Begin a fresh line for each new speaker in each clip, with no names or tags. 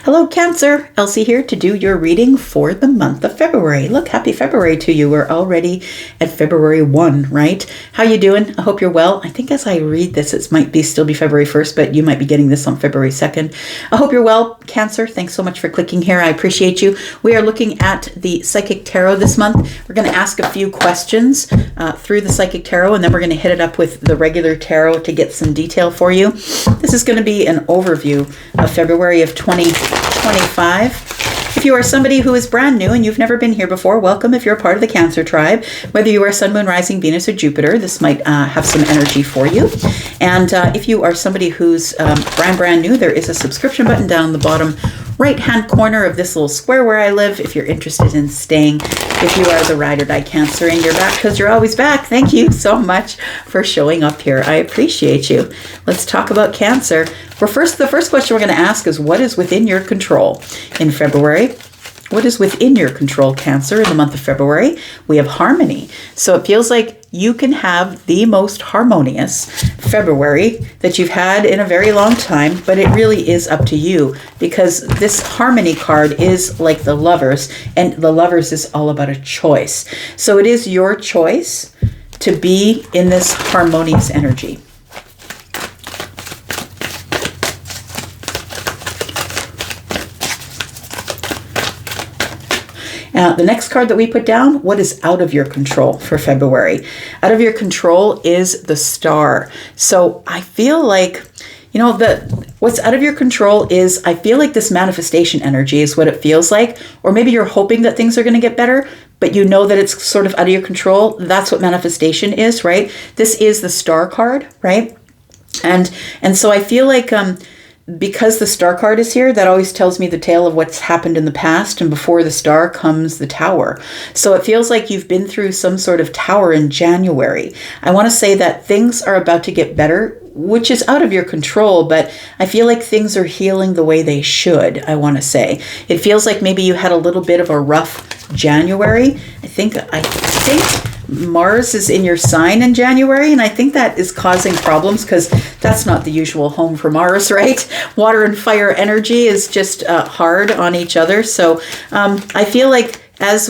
Hello, Cancer. Elsie here to do your reading for the month of February. Look, happy February to you. We're already at February 1, right? How you doing? I hope you're well. I think as I read this, it might be still be February 1st, but you might be getting this on February 2nd. I hope you're well, Cancer. Thanks so much for clicking here. I appreciate you. We are looking at the Psychic Tarot this month. We're going to ask a few questions through the Psychic Tarot, and then we're going to hit it up with the regular tarot to get some detail for you. This is going to be an overview of February of 2025. If you are somebody who is brand new and you've never been here before, welcome if you're a part of the Cancer tribe. Whether you are Sun, Moon, Rising, Venus, or Jupiter, this might have some energy for you. And if you are somebody who's brand new, there is a subscription button down the bottom right-hand corner of this little square where I live if you're interested in staying. If you are the Ride or Die Cancer and you're back because you're always back, thank you so much for showing up here. I appreciate you. Let's talk about Cancer. The first question we're going to ask is, what is within your control in February? What is within your control, Cancer, in the month of February? We have harmony. So it feels like you can have the most harmonious February that you've had in a very long time, but it really is up to you because this harmony card is like the Lovers, and the Lovers is all about a choice. So it is your choice to be in this harmonious energy. The next card that we put down, what is out of your control for February? Out of your control is the Star. So I feel like, what's out of your control is, I feel like this manifestation energy is what it feels like. Or maybe you're hoping that things are going to get better, but you know that it's sort of out of your control. That's what manifestation is, right? This is the Star card, right? And so I feel like, because the Star card is here, that always tells me the tale of what's happened in the past, and before the Star comes the Tower. So it feels like you've been through some sort of Tower in January. I want to say that things are about to get better, which is out of your control, but I feel like things are healing the way they should, I want to say. It feels like maybe you had a little bit of a rough January. I think Mars is in your sign in January, and I think that is causing problems because that's not the usual home for Mars, right? Water and fire energy is just hard on each other. So I feel like as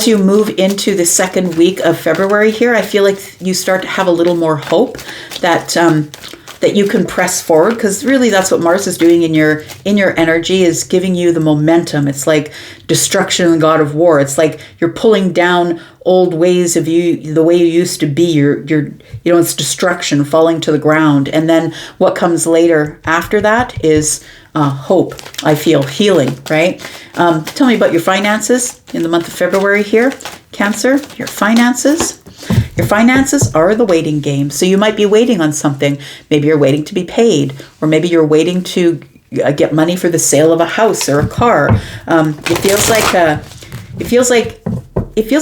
you move into the second week of February here, I feel like you start to have a little more hope that you can press forward, because really that's what Mars is doing in your energy, is giving you the momentum. It's like destruction and the god of war. It's like you're pulling down old ways of you, the way you used to be. It's destruction, falling to the ground. And then what comes later after that is hope. I feel healing, right? Tell me about your finances in the month of February here, Cancer. Your finances. Your finances are the waiting game. So you might be waiting on something. Maybe you're waiting to be paid, or maybe you're waiting to get money for the sale of a house or a car. It feels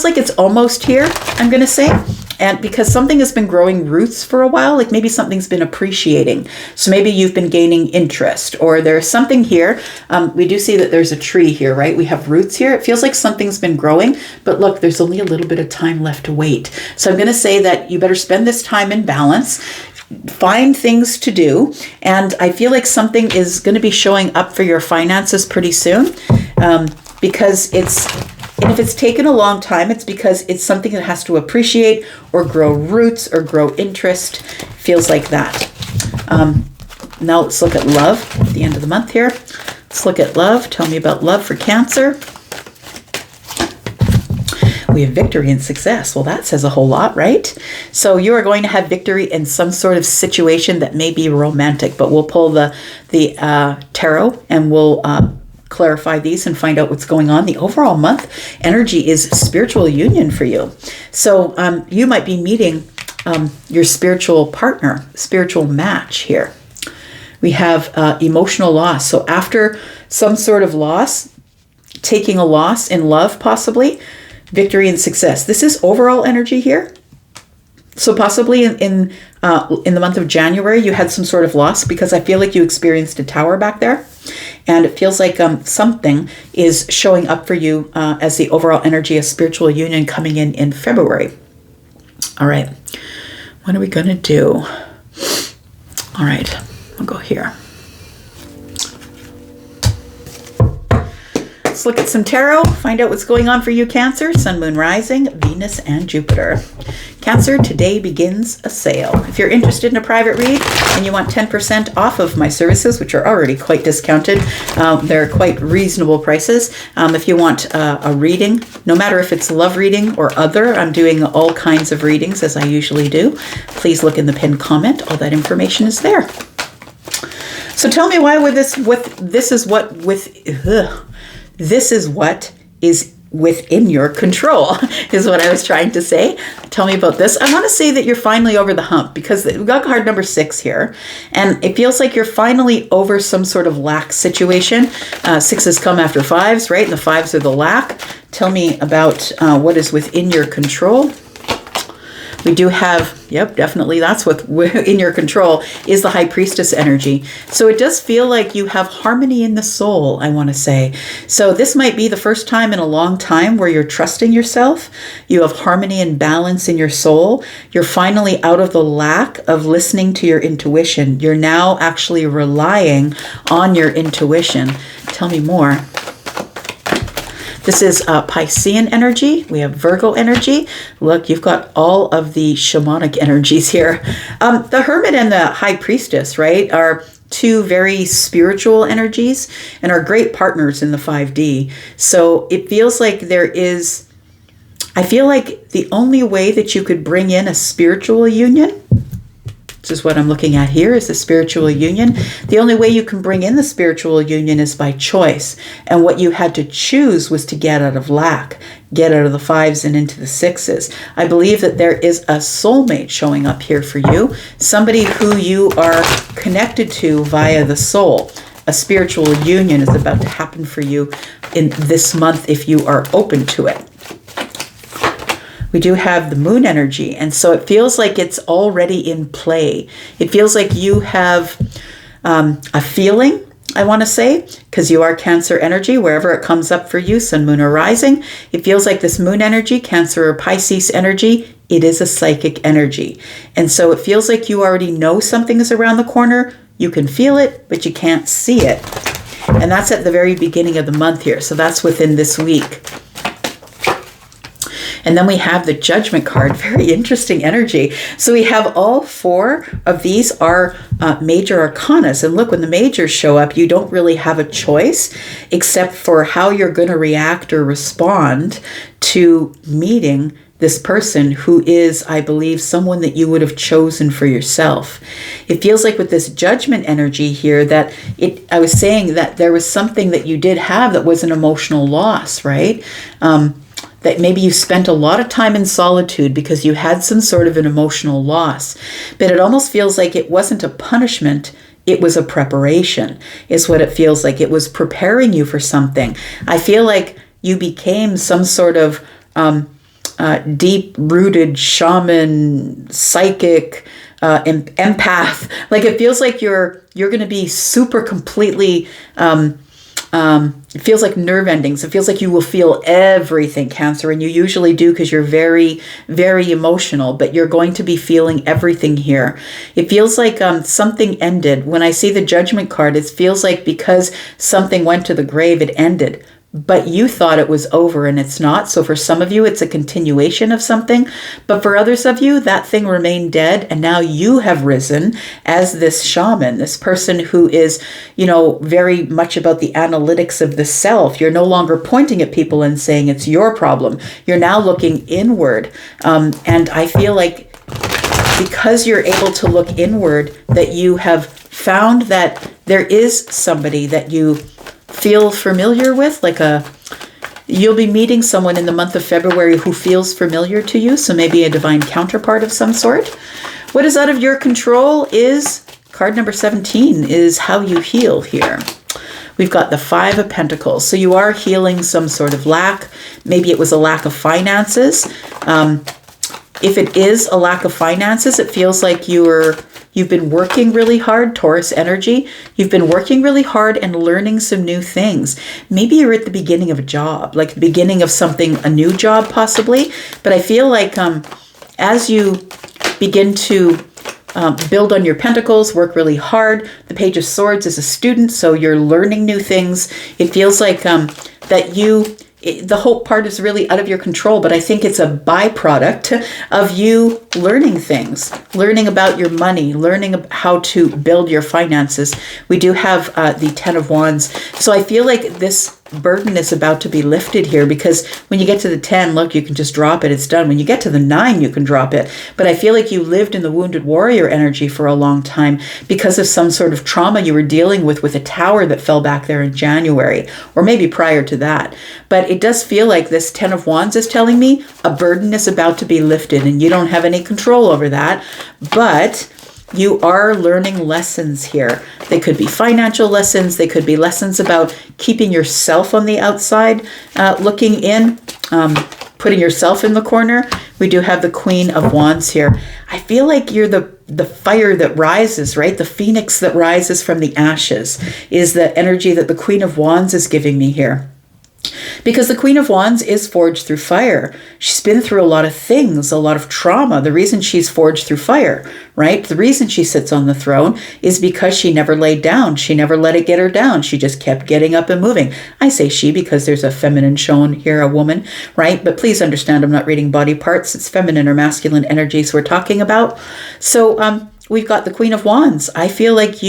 like it's almost here, I'm going to say. And because something has been growing roots for a while, like maybe something's been appreciating. So maybe you've been gaining interest, or there's something here. We do see that there's a tree here, right? We have roots here. It feels like something's been growing, but look, there's only a little bit of time left to wait. So I'm going to say that you better spend this time in balance, find things to do. And I feel like something is going to be showing up for your finances pretty soon, because and if it's taken a long time, it's because it's something that has to appreciate or grow roots or grow interest. Feels like that. Now let's look at love at the end of the month here. Let's look at love. Tell me about love for Cancer. We have victory and success. Well, that says a whole lot, right? So you are going to have victory in some sort of situation that may be romantic, but we'll pull the tarot and we'll clarify these and find out what's going on. The overall month energy is spiritual union for you. So you might be meeting your spiritual partner, spiritual match here. We have emotional loss. So after some sort of loss, taking a loss in love, possibly, victory and success. This is overall energy here. So possibly in the month of January, you had some sort of loss, because I feel like you experienced a Tower back there. And it feels like something is showing up for you as the overall energy of spiritual union coming in February. All right. What are we going to do? All right. We'll go here. let's look at some tarot, find out what's going on for you, Cancer, Sun, Moon, Rising, Venus, and Jupiter. Cancer, today begins a sale. If you're interested in a private read and you want 10% off of my services, which are already quite discounted, they're quite reasonable prices. If you want a reading, no matter if it's love reading or other, I'm doing all kinds of readings as I usually do. Please look in the pinned comment. All that information is there. So tell me why this is what is within your control, is what I was trying to say. Tell me about this. I want to say that you're finally over the hump, because we've got card number 6 here, and it feels like you're finally over some sort of lack situation. 6s come after 5s, right? And the 5s are the lack. Tell me about what is within your control. We do have, yep, definitely that's what in your control is the High Priestess energy. So it does feel like you have harmony in the soul, I want to say. So this might be the first time in a long time where you're trusting yourself. You have harmony and balance in your soul. You're finally out of the lack of listening to your intuition. You're now actually relying on your intuition. Tell me more. This is Piscean energy. We have Virgo energy. Look, you've got all of the shamanic energies here. The Hermit and the High Priestess, right, are two very spiritual energies and are great partners in the 5D. So it feels like I feel like the only way that you could bring in a spiritual union, this is what I'm looking at here, is the spiritual union. The only way you can bring in the spiritual union is by choice. And what you had to choose was to get out of lack, get out of the 5s and into the 6s. I believe that there is a soulmate showing up here for you, somebody who you are connected to via the soul. A spiritual union is about to happen for you in this month if you are open to it. We do have the moon energy, and so it feels like it's already in play. It feels like you have a feeling, I want to say, because you are Cancer energy, wherever it comes up for you, Sun, Moon, or Rising. It feels like this moon energy, Cancer or Pisces energy, it is a psychic energy. And so it feels like you already know something is around the corner. You can feel it, but you can't see it. And that's at the very beginning of the month here. So that's within this week. And then we have the Judgment card, very interesting energy. So we have all 4 of these are major arcanas. And look, when the majors show up, you don't really have a choice except for how you're going to react or respond to meeting this person who is, I believe, someone that you would have chosen for yourself. It feels like with this Judgment energy here that I was saying that there was something that you did have that was an emotional loss, right? That maybe you spent a lot of time in solitude because you had some sort of an emotional loss. But it almost feels like it wasn't a punishment, it was a preparation, is what it feels like. It was preparing you for something. I feel like you became some sort of deep-rooted shaman, psychic, empath. Like it feels like you're going to be super completely... it feels like nerve endings. It feels like you will feel everything, Cancer, and you usually do because you're very, very emotional, but you're going to be feeling everything here. It feels like something ended. When I see the Judgment card, it feels like because something went to the grave, it ended. But you thought it was over and it's not. So for some of you, it's a continuation of something. But for others of you, that thing remained dead. And now you have risen as this shaman, this person who is, very much about the analytics of the self. You're no longer pointing at people and saying it's your problem. You're now looking inward. And I feel like because you're able to look inward, that you have found that there is somebody that you feel familiar with, you'll be meeting someone in the month of February who feels familiar to you, so maybe a divine counterpart of some sort. What is out of your control is card number 17, is how you heal here. We've got the 5 of Pentacles. So you are healing some sort of lack. Maybe it was a lack of finances. If it is a lack of finances, it feels like you've been working really hard, Taurus energy. You've been working really hard and learning some new things. Maybe you're at the beginning of a job, like the beginning of something, a new job possibly. But I feel like as you begin to build on your pentacles, work really hard. The Page of Swords is a student, so you're learning new things. It feels like the hope part is really out of your control, but I think it's a byproduct of you learning things, learning about your money, learning how to build your finances. We do have the Ten of Wands. So I feel like this burden is about to be lifted here, because when you get to the 10, look, you can just drop it. It's done. When you get to the 9, you can drop it. But I feel like you lived in the wounded warrior energy for a long time because of some sort of trauma you were dealing with a tower that fell back there in January, or maybe prior to that. But it does feel like this 10 of Wands is telling me a burden is about to be lifted, and you don't have any control over that. But you are learning lessons here. They could be financial lessons. They could be lessons about keeping yourself on the outside, looking in, putting yourself in the corner. We do have the Queen of Wands here. I feel like you're the fire that rises, right? The phoenix that rises from the ashes is the energy that the Queen of Wands is giving me here. Because the Queen of Wands is forged through fire. She's been through a lot of things, a lot of trauma. The reason she's forged through fire, right? The reason she sits on the throne is because she never laid down. She never let it get her down. She just kept getting up and moving. I say she because there's a feminine shown here, a woman, right? But please understand, I'm not reading body parts. It's feminine or masculine energies we're talking about. So we've got the Queen of Wands. I feel like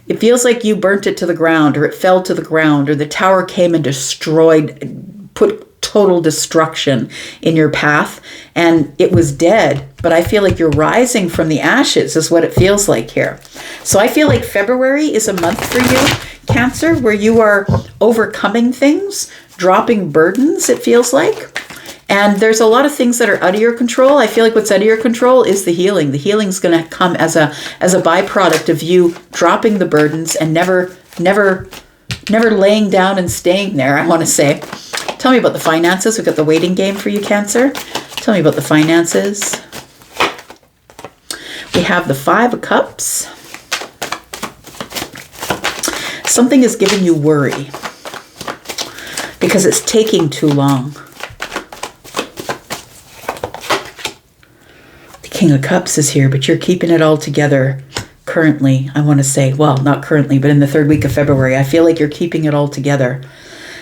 it feels like you burnt it to the ground, or it fell to the ground, or the tower came and put total destruction in your path, and it was dead. But I feel like you're rising from the ashes is what it feels like here. So I feel like February is a month for you, Cancer, where you are overcoming things, dropping burdens, it feels like. And there's a lot of things that are out of your control. I feel like what's out of your control is the healing. The healing's going to come as a byproduct of you dropping the burdens and never laying down and staying there, I want to say. Tell me about the finances. We've got the waiting game for you, Cancer. Tell me about the finances. We have the 5 of Cups. Something is giving you worry because it's taking too long. King of Cups is here, but you're keeping it all together currently. I want to say, well, not currently, but in the 3rd week of February, I feel like you're keeping it all together.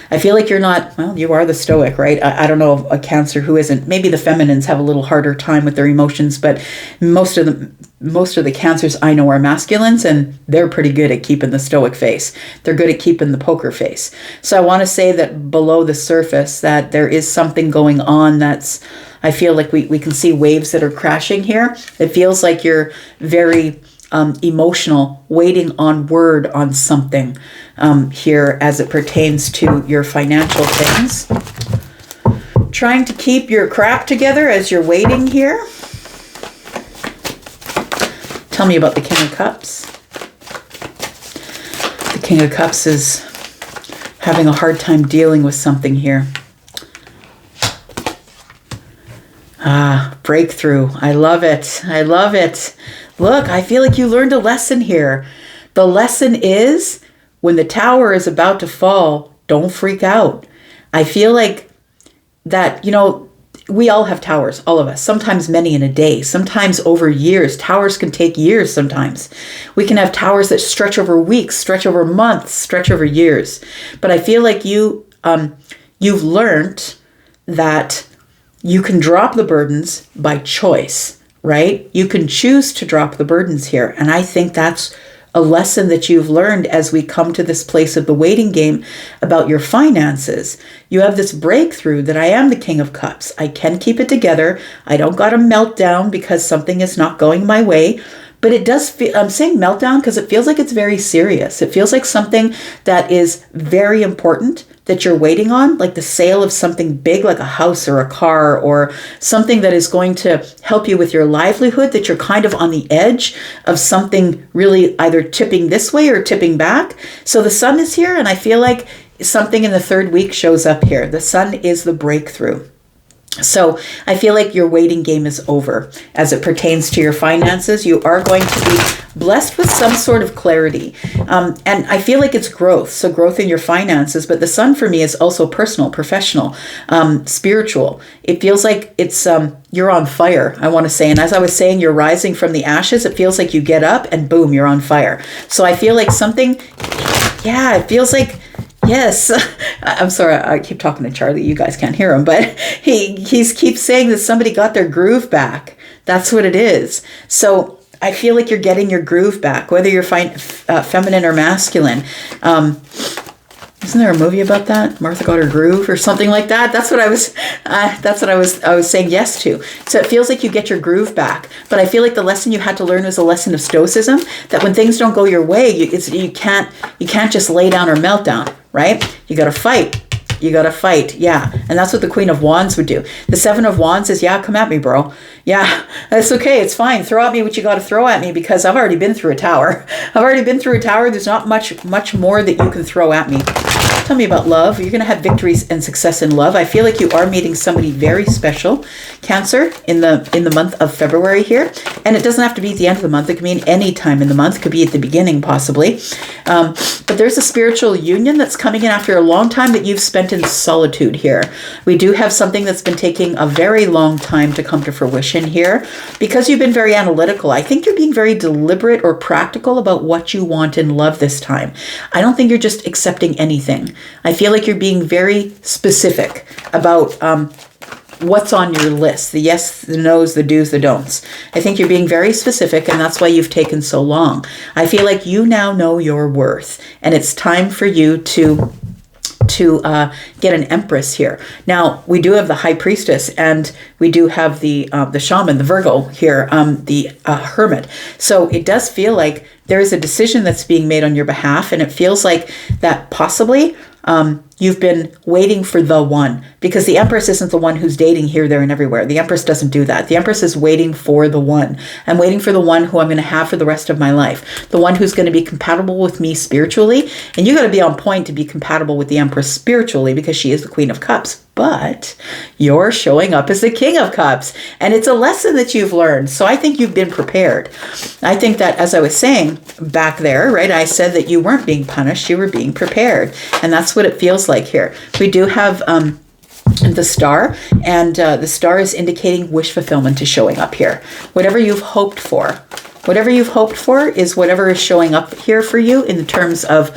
I feel like you're not, well, you are the stoic, right? I don't know a Cancer who isn't. Maybe the feminines have a little harder time with their emotions, but most of the Cancers I know are masculines, and they're pretty good at keeping the stoic face. They're good at keeping the poker face. So I want to say that below the surface that there is something going on that's, I feel like we can see waves that are crashing here. It feels like you're very emotional, waiting on word on something here as it pertains to your financial things. Trying to keep your crap together as you're waiting here. Tell me about the King of Cups. The King of Cups is having a hard time dealing with something here. Breakthrough. I love it. I love it. Look, I feel like you learned a lesson here. The lesson is when the tower is about to fall, don't freak out. I feel like that, we all have towers, all of us, sometimes many in a day, sometimes over years. Towers can take years sometimes. We can have towers that stretch over weeks, stretch over months, stretch over years. But I feel like you've learned that you can drop the burdens by choice, right? You can choose to drop the burdens here. And I think that's a lesson that you've learned as we come to this place of the waiting game about your finances. You have this breakthrough that I am the King of Cups. I can keep it together. I don't got a meltdown because something is not going my way. But it does feel, I'm saying meltdown because it feels like it's very serious. It feels like something that is very important that you're waiting on, like the sale of something big like a house or a car or something that is going to help you with your livelihood, that you're kind of on the edge of something really either tipping this way or tipping back. So the sun is here, and I feel like something in the 3rd week shows up here. The sun is the breakthrough. So I feel like your waiting game is over as it pertains to your finances. You are going to be blessed with some sort of clarity. And I feel like it's growth. So growth in your finances. But the sun for me is also personal, professional, spiritual. It feels like it's you're on fire, I want to say. And as I was saying, you're rising from the ashes. It feels like you get up and boom, you're on fire. So I feel like something, yeah, it feels like, yes, I'm sorry, I keep talking to Charlie. You guys can't hear him, but he keeps saying that somebody got their groove back. That's what it is. So I feel like you're getting your groove back, whether you're feminine or masculine. Isn't there a movie about that? Martha Got Her Groove or something like that? That's what I was saying yes to. So it feels like you get your groove back. But I feel like the lesson you had to learn was a lesson of stoicism, that when things don't go your way, you can't just lay down or melt down, right? You got to fight. You got to fight. Yeah. And that's what the Queen of Wands would do. The Seven of Wands is, yeah, come at me, bro. Yeah, that's okay. It's fine. Throw at me what you got to throw at me, because I've already been through a tower. There's not much more that you can throw at me. Tell me about love. You're going to have victories and success in love. I feel like you are meeting somebody very special, Cancer, in the month of February here. And it doesn't have to be at the end of the month. It could mean any time in the month. It could be at the beginning, possibly. But there's a spiritual union that's coming in after a long time that you've spent in solitude here. We do have something that's been taking a very long time to come to fruition here, because you've been very analytical. I think you're being very deliberate or practical about what you want in love this time. I don't think you're just accepting anything. I feel like you're being very specific about what's on your list, the yes, the no's, the do's, the don'ts. I think you're being very specific, and that's why you've taken so long. I feel like you now know your worth, and it's time for you to get an Empress here. Now, we do have the High Priestess, and we do have the Shaman, the Virgo here, the Hermit. So it does feel like there is a decision that's being made on your behalf, and it feels like that possibly you've been waiting for the one, because the Empress isn't the one who's dating here, there, and everywhere. The Empress doesn't do that. The Empress is waiting for the one. I'm waiting for the one who I'm going to have for the rest of my life, the one who's going to be compatible with me spiritually. And you got to be on point to be compatible with the Empress spiritually, because she is the Queen of Cups. But you're showing up as the King of Cups, and it's a lesson that you've learned. So I think you've been prepared. I think that, as I was saying back there, right, I said that you weren't being punished, you were being prepared. And that's what it feels like here. We do have the Star, and the Star is indicating wish fulfillment is showing up here. Whatever you've hoped for is whatever is showing up here for you in the terms of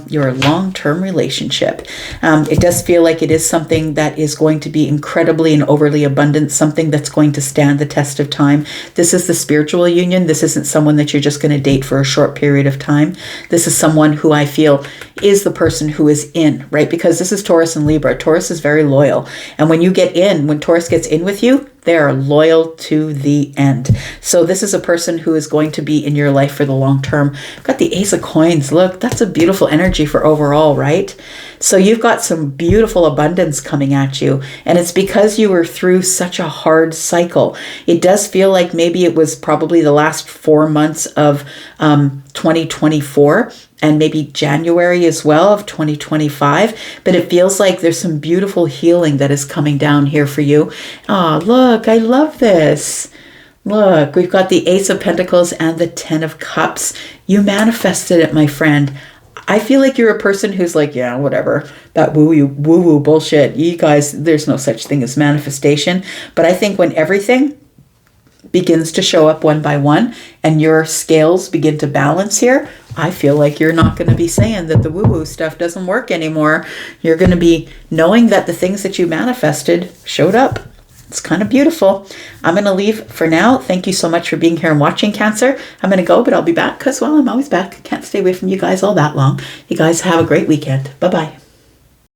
your long-term relationship. It does feel like it is something that is going to be incredibly and overly abundant, something that's going to stand the test of time. This is the spiritual union. This isn't someone that you're just going to date for a short period of time. This is someone who I feel is the person who is in, right? Because this is Taurus and Libra. Taurus is very loyal. And when Taurus gets in with you, they are loyal to the end. So this is a person who is going to be in your life for the long term. Got the Ace of Coins. Look, that's a beautiful energy for overall, right? So you've got some beautiful abundance coming at you. And it's because you were through such a hard cycle. It does feel like maybe it was probably the last 4 months of 2024. And maybe January as well of 2025. But it feels like there's some beautiful healing that is coming down here for you. Oh, look, I love this. Look, we've got the Ace of Pentacles and the 10 of Cups. You manifested it, my friend. I feel like you're a person who's like, yeah, whatever, that woo-woo bullshit. You guys, there's no such thing as manifestation. But I think when everything begins to show up one by one and your scales begin to balance here, I feel like you're not going to be saying that the woo-woo stuff doesn't work anymore. You're going to be knowing that the things that you manifested showed up. It's kind of beautiful. I'm going to leave for now. Thank you so much for being here and watching, Cancer. I'm going to go, but I'll be back because, well, I'm always back. I can't stay away from you guys all that long. You guys have a great weekend. Bye-bye.